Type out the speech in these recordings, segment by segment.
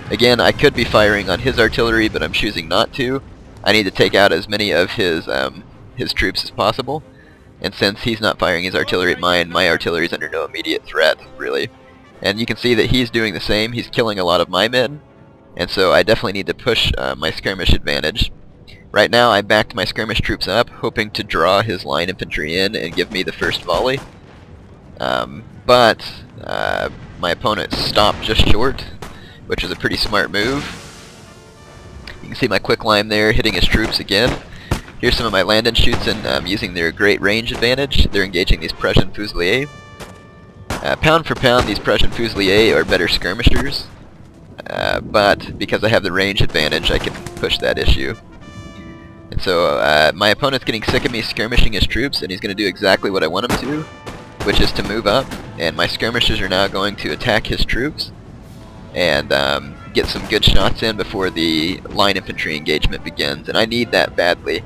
Again, I could be firing on his artillery, but I'm choosing not to. I need to take out as many of his troops as possible. And since he's not firing his artillery at mine, my artillery is under no immediate threat, really. And you can see that he's doing the same. He's killing a lot of my men. And so I definitely need to push my skirmish advantage. Right now I backed my skirmish troops up, hoping to draw his line infantry in and give me the first volley. But my opponent stopped just short, which is a pretty smart move. You can see my quicklime there hitting his troops again. Here's some of my land and shoots and using their great range advantage. They're engaging these Prussian Fusiliers. Pound for pound, these Prussian Fusiliers are better skirmishers, but because I have the range advantage, I can push that issue. And so my opponent's getting sick of me skirmishing his troops, and he's going to do exactly what I want him to, which is to move up. And my skirmishers are now going to attack his troops and get some good shots in before the line infantry engagement begins. And I need that badly,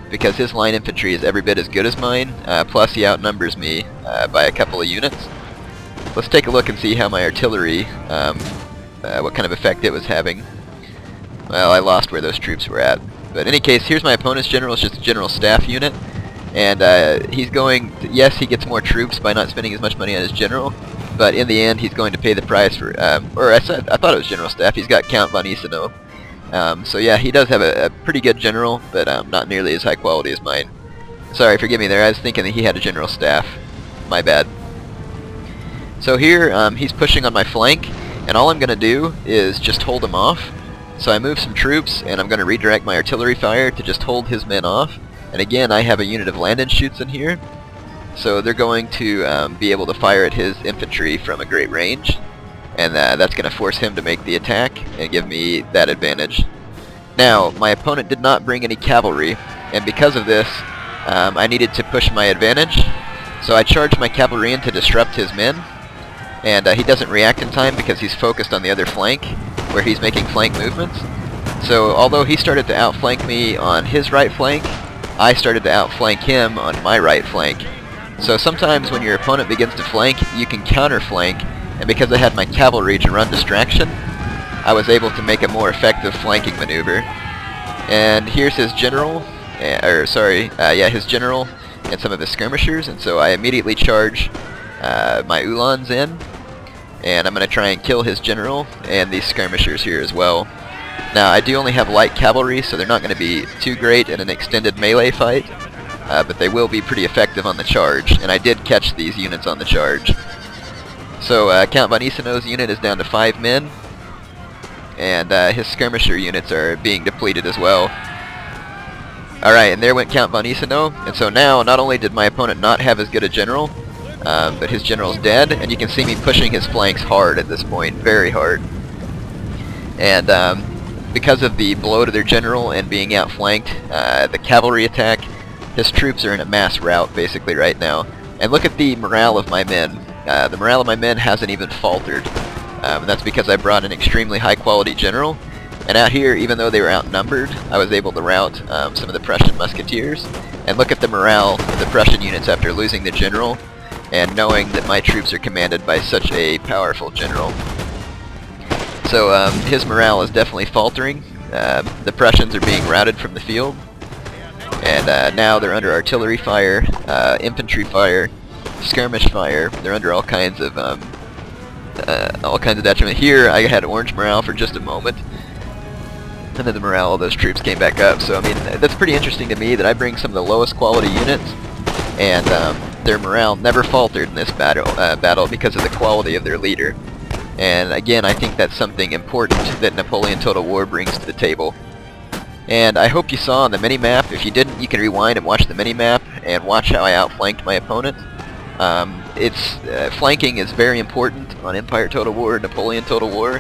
because his line infantry is every bit as good as mine, plus he outnumbers me by a couple of units. Let's take a look and see how my artillery, what kind of effect it was having. Well, I lost where those troops were at. But in any case, here's my opponent's general. It's just a general staff unit. And he's going to, yes, he gets more troops by not spending as much money on his general, but in the end he's going to pay the price for, or I thought it was general staff. He's got Count von Gneisenau. So yeah, he does have a pretty good general, but not nearly as high quality as mine. Sorry, forgive me there. I was thinking that he had a general staff. My bad. So here, he's pushing on my flank, and all I'm going to do is just hold him off. So I move some troops, and I'm going to redirect my artillery fire to just hold his men off. And again, I have a unit of land and shoots in here, so they're going to be able to fire at his infantry from a great range. And that's going to force him to make the attack and give me that advantage. Now, my opponent did not bring any cavalry, and because of this, I needed to push my advantage. So I charged my cavalry in to disrupt his men, and he doesn't react in time because he's focused on the other flank, where he's making flank movements. So although he started to outflank me on his right flank, I started to outflank him on my right flank. So sometimes when your opponent begins to flank, you can counterflank, and because I had my cavalry to run distraction, I was able to make a more effective flanking maneuver. And here's his general, his general and some of his skirmishers, and so I immediately charge my Uhlans in, and I'm going to try and kill his general and these skirmishers here as well. Now, I do only have light cavalry, so they're not going to be too great in an extended melee fight, but they will be pretty effective on the charge, and I did catch these units on the charge. So Count von Gneisenau's unit is down to 5 men, and his skirmisher units are being depleted as well. Alright, and there went Count von Gneisenau, and so now not only did my opponent not have as good a general, but his general's dead, and you can see me pushing his flanks hard at this point, very hard. And because of the blow to their general and being outflanked, the cavalry attack, his troops are in a mass rout basically right now. And look at the morale of my men. The morale of my men hasn't even faltered. And that's because I brought an extremely high quality general. And out here, even though they were outnumbered, I was able to rout some of the Prussian musketeers. And look at the morale of the Prussian units after losing the general, and knowing that my troops are commanded by such a powerful general. So his morale is definitely faltering. The Prussians are being routed from the field, and now they're under artillery fire, infantry fire, skirmish fire. They're under all kinds of detriment. Here I had orange morale for just a moment, and then the morale of those troops came back up. So I mean, that's pretty interesting to me that I bring some of the lowest quality units, and their morale never faltered in this battle because of the quality of their leader. And again, I think that's something important that Napoleon Total War brings to the table. And I hope you saw on the mini-map. If you didn't, you can rewind and watch the mini-map and watch how I outflanked my opponent. Flanking is very important on Empire Total War, Napoleon Total War.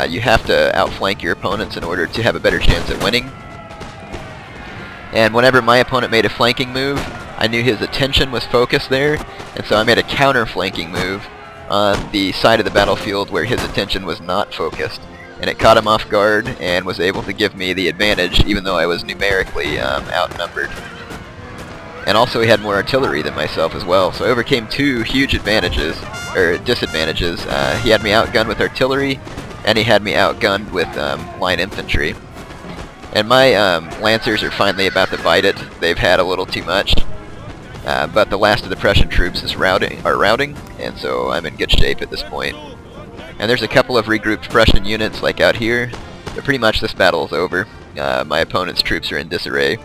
You have to outflank your opponents in order to have a better chance at winning. And whenever my opponent made a flanking move, I knew his attention was focused there, and so I made a counter-flanking move on the side of the battlefield where his attention was not focused. And it caught him off guard and was able to give me the advantage, even though I was numerically outnumbered. And also he had more artillery than myself as well, so I overcame two huge disadvantages. He had me outgunned with artillery, and he had me outgunned with line infantry. And my Lancers are finally about to bite it. They've had a little too much. But the last of the Prussian troops is routing, and so I'm in good shape at this point. And there's a couple of regrouped Prussian units, like out here, but pretty much this battle is over. My opponent's troops are in disarray.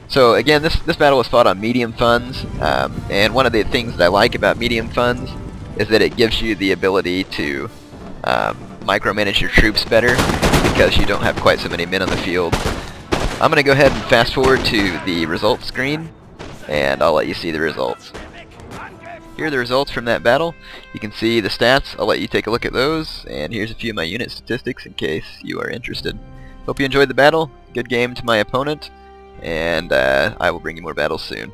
So again, this battle was fought on medium funds, and one of the things that I like about medium funds is that it gives you the ability to micromanage your troops better, because you don't have quite so many men on the field. I'm going to go ahead and fast forward to the results screen, and I'll let you see the results. Here are the results from that battle. You can see the stats. I'll let you take a look at those, and here's a few of my unit statistics in case you are interested. Hope you enjoyed the battle. Good game to my opponent, and I will bring you more battles soon.